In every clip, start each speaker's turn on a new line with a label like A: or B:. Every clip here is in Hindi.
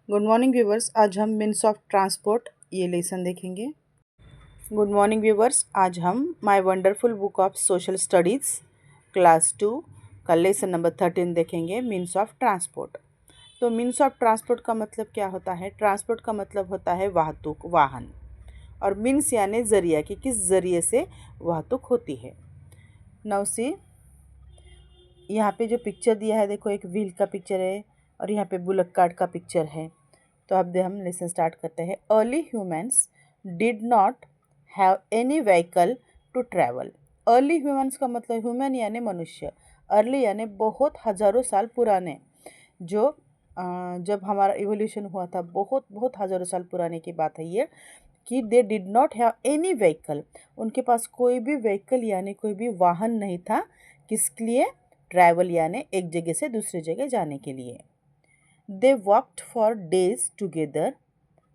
A: Good morning viewers. आज हम मीन्स ऑफ ट्रांसपोर्ट ये लेसन देखेंगे। Good morning viewers. आज हम my wonderful book of social studies class 2 का लेसन नंबर 13 देखेंगे, मीन्स ऑफ ट्रांसपोर्ट। तो मीन्स ऑफ ट्रांसपोर्ट का मतलब क्या होता है? ट्रांसपोर्ट का मतलब होता है वाहतुक, वाहन। और मीन्स यानी ज़रिया कि किस ज़रिए से वाहतुक होती है। नाउ सी, यहाँ पे जो पिक्चर दिया है, देखो एक व्हील का पिक्चर है और यहाँ पे बुलक कार्ट का पिक्चर है। तो अब हम लेसन स्टार्ट करते हैं। Early humans did not have any vehicle to travel. Early humans का मतलब ह्यूमन यानी मनुष्य, अर्ली यानी बहुत हज़ारों साल पुराने। जो जब हमारा इवोल्यूशन हुआ था, बहुत बहुत हज़ारों साल पुराने की बात है ये, कि they did not have any vehicle. उनके पास कोई भी व्हीकल यानी कोई भी वाहन नहीं था। किसके लिए? ट्रैवल यानी एक जगह से दूसरी जगह जाने के लिए। They walked for days together,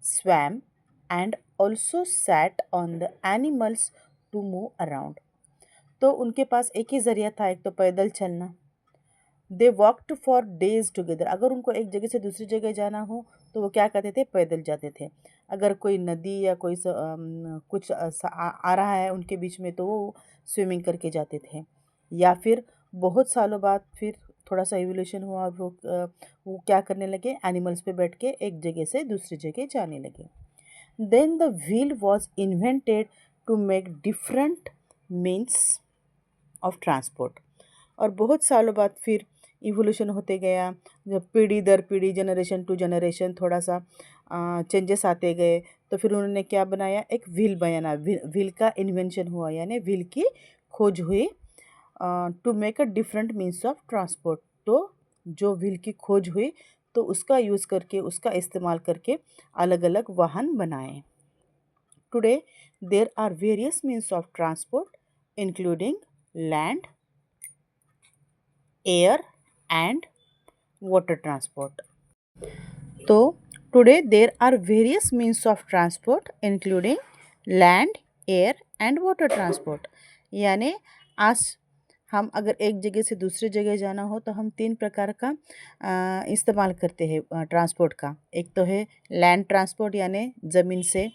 A: swam, and also sat on the animals to move around. तो उनके पास एक ही ज़रिया था, एक तो पैदल चलना। They walked for days together। अगर उनको एक जगह से दूसरी जगह जाना हो तो वो क्या करते थे? पैदल जाते थे। अगर कोई नदी या कोई कुछ आ रहा है उनके बीच में तो वो स्विमिंग करके जाते थे। या फिर बहुत सालों बाद फिर थोड़ा सा इवोल्यूशन हुआ और वो क्या करने लगे? एनिमल्स पे बैठ के एक जगह से दूसरी जगह जाने लगे। Then the wheel was invented to make different means of transport. और बहुत सालों बाद फिर इवोल्यूशन होते गया, जब पीढ़ी दर पीढ़ी, जनरेशन टू जनरेशन थोड़ा सा चेंजेस आते गए, तो फिर उन्होंने क्या बनाया? एक व्हील बनाना। व्हील का इन्वेंशन हुआ यानी व्हील की खोज हुई, to make a different means of transport. तो जो व्हील की खोज हुई तो उसका यूज़ करके, उसका इस्तेमाल करके अलग अलग वाहन बनाए। Today there are various means of transport including land, air and water transport. तो today there are various means of transport including land, air and water transport. यानी आज हम अगर एक जगह से दूसरी जगह जाना हो तो हम 3 प्रकार का इस्तेमाल करते हैं ट्रांसपोर्ट का। एक तो है लैंड ट्रांसपोर्ट यानी ज़मीन से,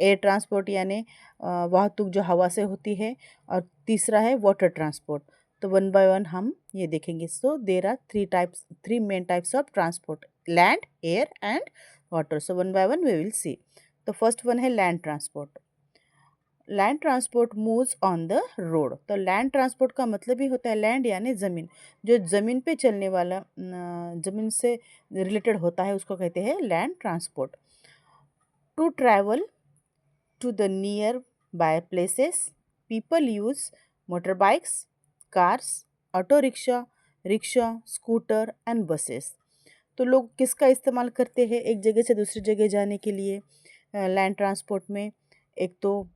A: एयर ट्रांसपोर्ट यानी वाहतुक जो हवा से होती है, और तीसरा है वाटर ट्रांसपोर्ट। तो वन बाय वन हम ये देखेंगे। So there are 3 main types of transport: land, air and water. So one by one we will see. तो फर्स्ट वन है land transport. Land transport moves on the road. तो लैंड ट्रांसपोर्ट का मतलब ही होता है लैंड यानी ज़मीन, जो ज़मीन पे चलने वाला, ज़मीन से रिलेटेड होता है, उसको कहते हैं land transport. To travel to the nearby places, people use motorbikes, cars, auto rickshaw, rickshaw, scooter and buses. तो लोग किसका इस्तेमाल करते हैं एक जगह से दूसरी जगह जाने के लिए लैंड ट्रांसपोर्ट में? एक तो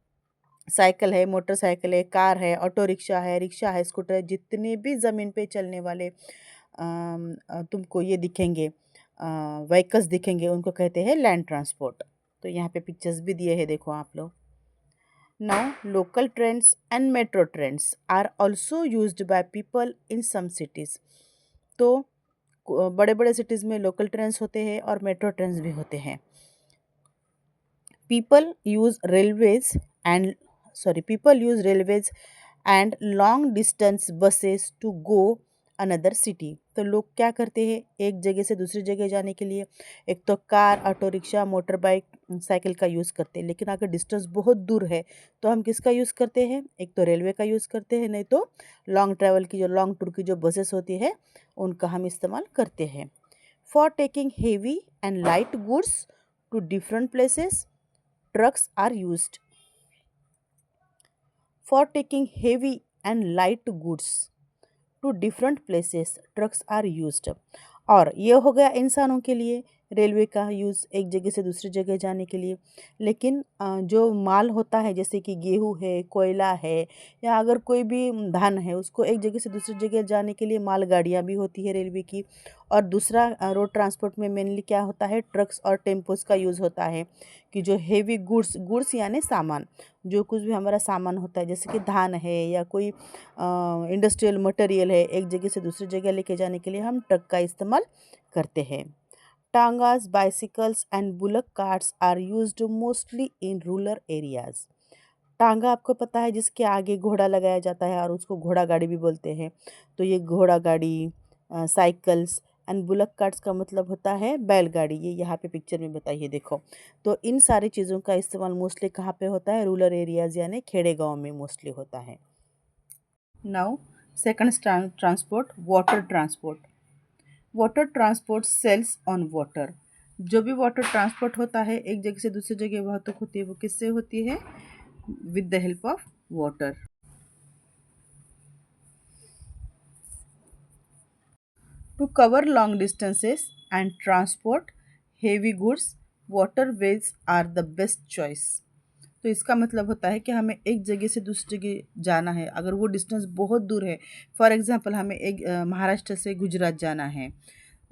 A: साइकिल है, मोटरसाइकिल है, कार है, ऑटो रिक्शा है, स्कूटर है, जितने भी ज़मीन पे चलने वाले तुमको ये दिखेंगे, व्हीकल्स दिखेंगे, उनको कहते हैं लैंड ट्रांसपोर्ट। तो यहाँ पे पिक्चर्स भी दिए हैं, देखो आप लोग। Now, local trains and metro trains are also used by people in some cities. तो बड़े बड़े सिटीज़ में लोकल ट्रेन्स होते हैं और मेट्रो ट्रेन्स भी होते हैं। People use railways and long distance buses to go another city. तो लोग क्या करते हैं एक जगह से दूसरी जगह जाने के लिए? एक तो car, auto rickshaw, motor bike, cycle का यूज़ करते हैं। लेकिन अगर डिस्टेंस बहुत दूर है तो हम किसका यूज़ करते हैं? एक तो रेलवे का यूज़ करते हैं, नहीं तो लॉन्ग ट्रैवल की, जो लॉन्ग टूर की जो बसेस होती है उनका हम इस्तेमाल करते हैं। For taking heavy and light goods to different places, trucks are used. For taking heavy and light goods to different places, trucks are used. और ये हो गया इंसानों के लिए रेलवे का यूज़ एक जगह से दूसरी जगह जाने के लिए। लेकिन जो माल होता है, जैसे कि गेहूँ है, कोयला है, या अगर कोई भी धान है, उसको एक जगह से दूसरी जगह जाने के लिए मालगाड़ियाँ भी होती है रेलवे की। और दूसरा रोड ट्रांसपोर्ट में मेनली क्या होता है? ट्रक्स और टेम्पोस का यूज़ होता है, कि जो हेवी गुड्स यानी सामान, जो कुछ भी हमारा सामान होता है, जैसे कि धान है या कोई इंडस्ट्रियल मटेरियल है, एक जगह से दूसरी जगह लेके जाने के लिए हम ट्रक का इस्तेमाल करते हैं। Tangas, bicycles and bullock carts are used mostly in rural areas. टांगा आपको पता है जिसके आगे घोड़ा लगाया जाता है और उसको घोड़ा गाड़ी भी बोलते हैं। तो ये घोड़ा गाड़ी, साइकिल्स एंड बुलक कार्ट्स का मतलब होता है बैलगाड़ी। ये यहाँ पे पिक्चर में बताइए देखो। तो इन सारी चीज़ों का इस्तेमाल मोस्टली कहाँ पे होता है? रूरल एरियाज़ यानी खेड़े गांव में मोस्टली होता है। Now second transport, water transport. Water transport sails on water. जो भी वाटर ट्रांसपोर्ट होता है एक जगह से दूसरी जगह वाहतूक होती है वो किससे होती है? With the help of water. To cover long distances and transport heavy goods, waterways are the best choice. तो इसका मतलब होता है कि हमें एक जगह से दूसरी जगह जाना है, अगर वो डिस्टेंस बहुत दूर है। फॉर एग्जांपल हमें एक महाराष्ट्र से गुजरात जाना है।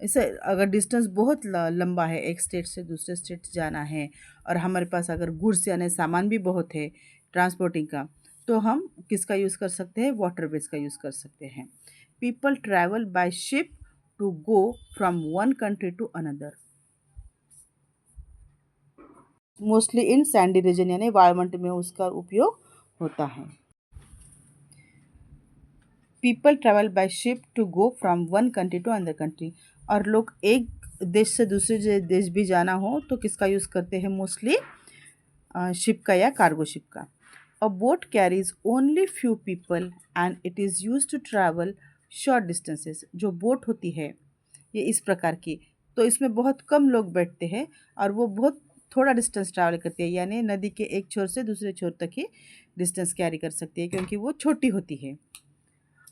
A: इसे अगर डिस्टेंस बहुत लंबा है, एक स्टेट से दूसरे स्टेट जाना है और हमारे पास अगर गुड्स यानी सामान भी बहुत है ट्रांसपोर्टिंग का, तो हम किसका यूज़ कर सकते हैं? वाटरवेज का यूज़ कर सकते हैं। People travel by ship to go from one country to another. Mostly in sandy region यानी वायुमंडल में उसका उपयोग होता है। People travel by ship to go from one country to another country. और लोग एक देश से दूसरे देश भी जाना हो तो किसका यूज़ करते हैं? मोस्टली शिप का या कार्गो शिप का। A boat carries only few people and it is use to travel short distances. जो बोट होती है ये इस प्रकार की, तो इसमें बहुत कम लोग बैठते हैं और वो बहुत थोड़ा डिस्टेंस ट्रैवल करती है, यानी नदी के एक छोर से दूसरे छोर तक ही डिस्टेंस कैरी कर सकती है क्योंकि वो छोटी होती है।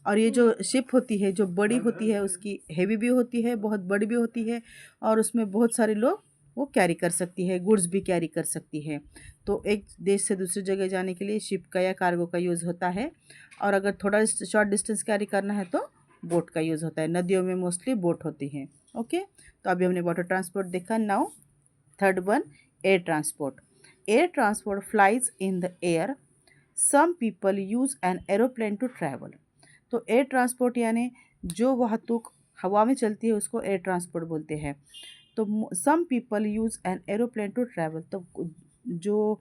A: और ये जो शिप होती है जो बड़ी होती है उसकी हेवी भी होती है, बहुत बड़ी भी होती है और उसमें बहुत सारे लोग वो कैरी कर सकती है, गुड्स भी कैरी कर सकती है। तो एक देश से दूसरी जगह जाने के लिए शिप का या कार्गो का यूज़ होता है। और अगर थोड़ा शॉर्ट डिस्टेंस कैरी करना है तो बोट का यूज़ होता है। नदियों में मोस्टली बोट होती हैं। ओके, तो अभी हमने वाटर ट्रांसपोर्ट देखा। Now third one, air transport. Air transport flies in the air. Some people use an aeroplane to travel. तो एयर ट्रांसपोर्ट यानी जो वाहतूक हवा में चलती है उसको एयर ट्रांसपोर्ट बोलते हैं। तो some people use an aeroplane to travel. तो जो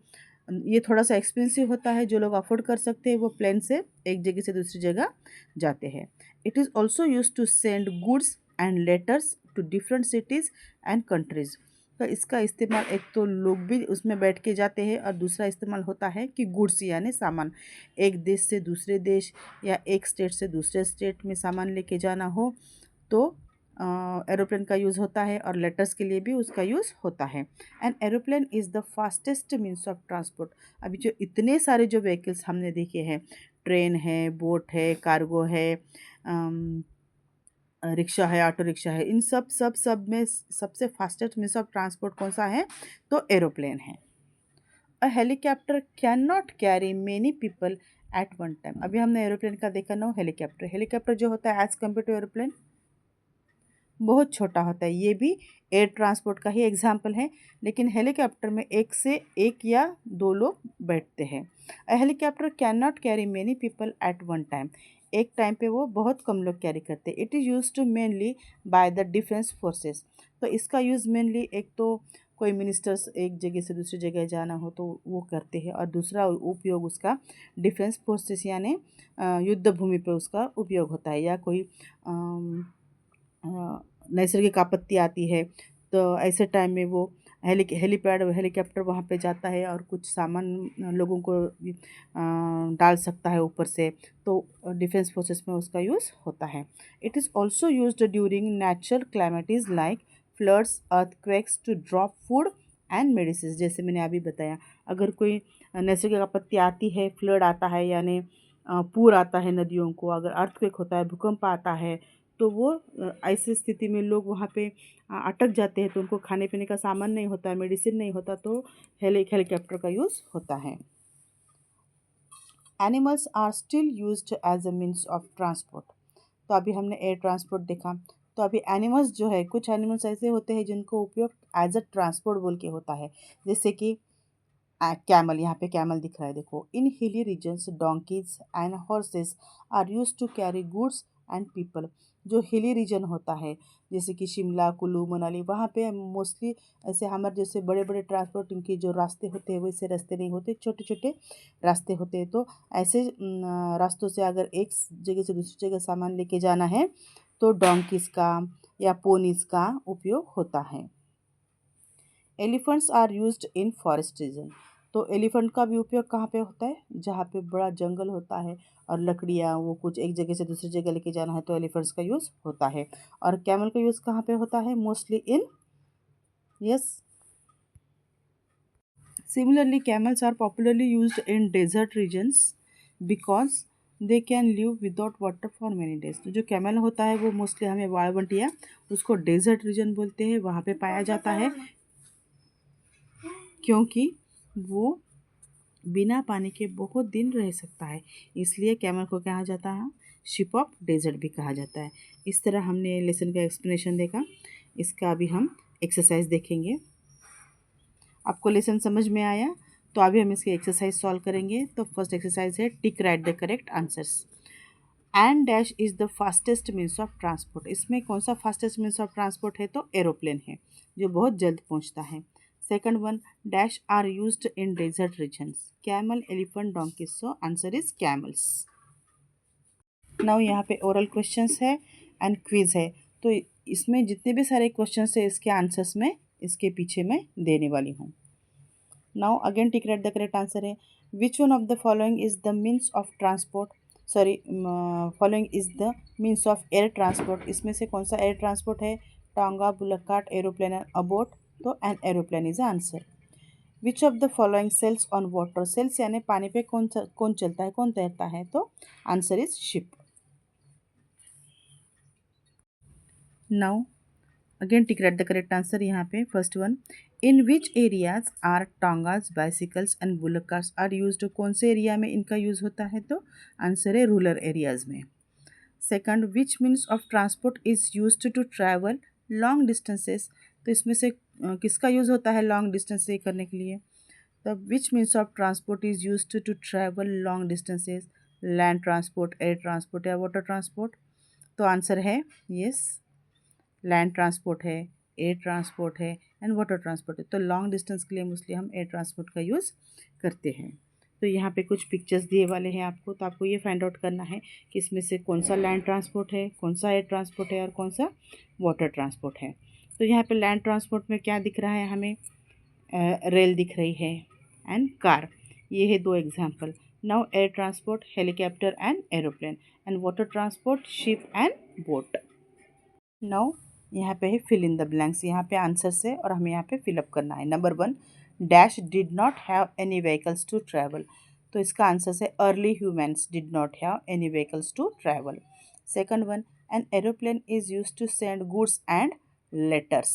A: ये थोड़ा सा एक्सपेंसिव होता है, जो लोग अफोर्ड कर सकते हैं वो प्लेन से एक जगह से दूसरी जगह जाते हैं। It is also use to send goods and letters to different cities and countries. तो इसका इस्तेमाल एक तो लोग भी उसमें बैठ के जाते हैं और दूसरा इस्तेमाल होता है कि गुड्स यानी सामान, एक देश से दूसरे देश या एक स्टेट से दूसरे स्टेट में सामान लेके जाना हो तो एरोप्लेन का यूज़ होता है और लेटर्स के लिए भी उसका यूज़ होता है। And aeroplane is the fastest means of transport. अभी जो इतने सारे जो व्हीकल्स हमने देखे हैं, ट्रेन है, बोट है, कार्गो है, रिक्शा है, ऑटो रिक्शा है, इन सब में सबसे फास्टेस्ट मीन्स ऑफ ट्रांसपोर्ट कौन सा है? तो एरोप्लेन है। अ helicopter can not carry many people at one time. अभी हमने एरोप्लेन का देखा ना, हेलीकॉप्टर। हेलीकॉप्टर जो होता है एज कम्पेयर टू एरोप्लेन बहुत छोटा होता है। ये भी एयर ट्रांसपोर्ट का ही एग्जाम्पल है, लेकिन हेलीकॉप्टर में एक से एक या दो लोग बैठते हैं। A helicopter can not carry many people at one time. एक टाइम पे वो बहुत कम लोग कैरी करते हैं। It is use to mainly by the defence forces. तो इसका यूज़ मेनली एक तो कोई मिनिस्टर्स एक जगह से दूसरी जगह जाना हो तो वो करते हैं, और दूसरा उपयोग उसका डिफेंस फोर्सेस यानी युद्ध भूमि पे उसका उपयोग होता है। या कोई नैसर्गिक आपत्ति आती है तो ऐसे टाइम में वो हेलीपैड हेलीकॉप्टर वहाँ पे जाता है और कुछ सामान लोगों को डाल सकता है ऊपर से, तो डिफेंस फोर्सेस में उसका यूज़ होता है। It is also used during natural calamities like floods, earthquakes to drop food and medicine. जैसे मैंने अभी बताया, अगर कोई नैसर्गिक आपत्ति आती है, फ्लड आता है यानी पूर आता है नदियों को, अगर अर्थक्वेक होता है, भूकंप आता है, तो वो ऐसी स्थिति में लोग वहाँ पे अटक जाते हैं, तो उनको खाने पीने का सामान नहीं होता है, मेडिसिन नहीं होता, तो हेलीकॉप्टर का यूज़ होता है। Animals are still used as a means of transport. तो अभी हमने एयर ट्रांसपोर्ट देखा, तो अभी एनिमल्स जो है, कुछ एनिमल्स ऐसे होते हैं जिनको उपयोग एज अ ट्रांसपोर्ट बोल के होता है। जैसे कि कैमल, यहाँ पे कैमल दिख रहा है देखो। In hilly regions donkeys and horses are use to carry goods and people. जो हिली रीजन होता है जैसे कि शिमला, कुल्लू, मनाली, वहाँ पे मोस्टली ऐसे हमारे जैसे बड़े बड़े ट्रांसपोर्ट इनके जो रास्ते होते हैं वैसे रास्ते नहीं होते, छोटे छोटे रास्ते होते हैं। तो ऐसे रास्तों से अगर एक जगह से दूसरी जगह सामान लेके जाना है तो डोंकीज का या पोनीज का उपयोग होता है। Elephants are used in forest region. तो एलिफेंट का भी उपयोग कहाँ पे होता है? जहाँ पे बड़ा जंगल होता है और लकड़ियाँ वो कुछ एक जगह से दूसरी जगह लेके जाना है तो एलिफेंट्स का यूज़ होता है। और कैमल का यूज़ कहाँ पे होता है? Mostly in yes. Similarly, camels are popularly used in desert regions because they can live without water for many days. तो जो कैमल होता है वो मोस्टली हमें वाळवंटिया उसको डेजर्ट रीजन बोलते हैं, वहाँ पे पाया जाता है क्योंकि वो बिना पानी के बहुत दिन रह सकता है, इसलिए कैमल को कहा जाता है शिप ऑफ डेजर्ट भी कहा जाता है। इस तरह हमने लेसन का एक्सप्लेनेशन देखा, इसका अभी हम एक्सरसाइज देखेंगे। आपको लेसन समझ में आया? तो अभी हम इसकी एक्सरसाइज सॉल्व करेंगे। तो फर्स्ट एक्सरसाइज है टिक right the correct answers. And dash is the fastest means of transport. इसमें कौन सा फास्टेस्ट मीन्स ऑफ ट्रांसपोर्ट है? तो एरोप्लेन है जो बहुत जल्द पहुंचता है। Second one, dash are used in desert regions. Camel, elephant, donkey. So answer is camels. Now यहाँ पे ओरल क्वेश्चंस है एंड क्विज है। तो इसमें जितने भी सारे क्वेश्चंस है इसके आंसर्स में इसके पीछे मैं देने वाली हूँ। Now again tick right the correct answer है which one of the following is the means of transport, sorry following is the means of air transport. इसमें से कौन सा एयर ट्रांसपोर्ट है? Tonga, bullock cart, aeroplane and a boat. तो an aeroplane is answer. Which of the following sails on water. Sails यानी पानी पे कौन चलता है, कौन तैरता है? तो answer is ship. Now again tick right the correct answer. यहाँ पे first one, in which areas are tongas, bicycles and bullock carts are used. कौन से एरिया में इनका यूज़ होता है? तो आंसर है रूरल एरियाज में। Second, which means of transport is used to travel long distances. तो इसमें से किसका यूज़ होता है लॉन्ग डिस्टेंस से करने के लिए? तो which means of transport is used to travel long distances. Land transport, air transport या वाटर ट्रांसपोर्ट। तो आंसर है यस, लैंड ट्रांसपोर्ट है, एयर ट्रांसपोर्ट है एंड वाटर ट्रांसपोर्ट है। तो लॉन्ग डिस्टेंस के लिए मोस्टली हम एयर ट्रांसपोर्ट का यूज़ करते हैं। तो यहाँ पे कुछ पिक्चर्स दिए वाले हैं आपको, तो आपको ये फाइंड आउट करना है कि इसमें से कौन सा लैंड ट्रांसपोर्ट है, कौन सा एयर ट्रांसपोर्ट है और कौन सा वाटर ट्रांसपोर्ट है। तो यहाँ पे लैंड ट्रांसपोर्ट में क्या दिख रहा है हमें? रेल दिख रही है एंड कार, ये है दो example. Now air transport, helicopter and aeroplane and water transport, ship and boat. Now यहाँ पे है फिल इन द ब्लैंक्स। यहाँ पे आंसर्स है और हमें यहाँ पे फिलअप करना है। Number one, dash did not have any vehicles to travel. तो इसका आंसर है early humans did not have any vehicles to travel. Second one, an aeroplane is use to send goods and letters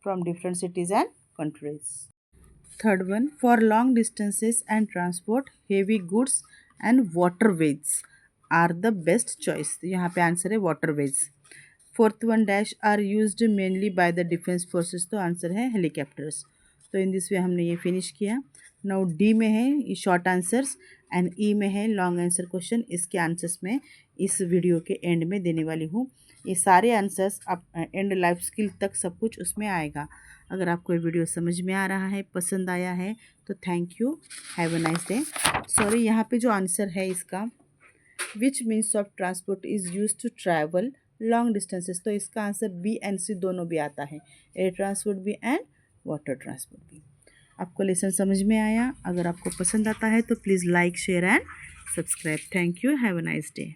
A: from different cities and countries. Third one, for long distances and transport heavy goods and waterways are the best choice. यहाँ पे आंसर है waterways. Fourth one, dash are used mainly by the defence forces. तो आंसर है हेलीकॉप्टर्स। तो इन दिस वे हमने ये फिनिश किया। नाउ डी में है शॉर्ट आंसर्स एंड ई में है लॉन्ग आंसर क्वेश्चन। इसके आंसर्स में इस वीडियो के एंड में देने वाली हूँ। ये सारे आंसर्स आप एंड लाइफ स्किल तक सब कुछ उसमें आएगा। अगर आपको ये वीडियो समझ में आ रहा है, पसंद आया है तो thank you, have a nice day. Sorry, यहाँ पे जो आंसर है इसका which means of transport is use to travel long distances, तो इसका आंसर बी एंड सी दोनों भी आता है, एयर ट्रांसपोर्ट भी एंड वाटर ट्रांसपोर्ट भी। आपको लेसन समझ में आया? अगर आपको पसंद आता है तो please like, share and subscribe. Thank you, have a nice day.